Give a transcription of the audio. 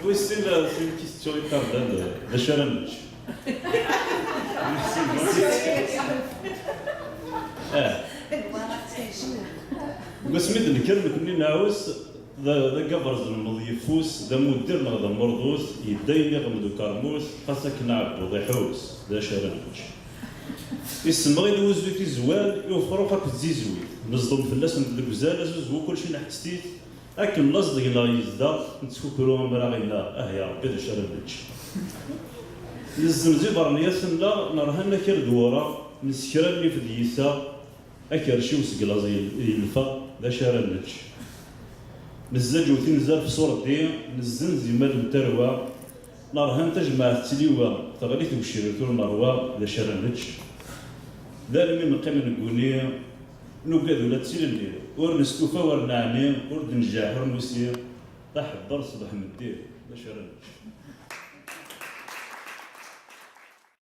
ويستيل كيستوري كاردان باش انا نمشي قسمت نكرم كني نعوس ذا قبرز المضيفوس ذا مدير نغدا مرضوس يدين يغمدو كارموس خاصك نعبو ضيحوس ذا شرنج يسمغي دوزو في زوال يوفرو خاك الزيزوي نصدم في الناس ندلق زالز وكل شيء نحكستيت لكن نصدق لا يزدا نتفكرو مراغينا يا ربي ذا شرنج نزمزي برنياسن لا نرهنا كير دورا نسكرا اللي في ديسا اكرشي وسقلا زي الفا ذا شرنج نزل جوتي نزل في صورة دي نزل زي مال متروى نارهن تجمع تليوى تغليت وشيرتو المروى ذا شرنج ذا من قيم نقولي نقاد ولا تسيلني ور نستوفى ور نعني ور ننجح ور نسير راح الدرس راح ندير ذا شرنج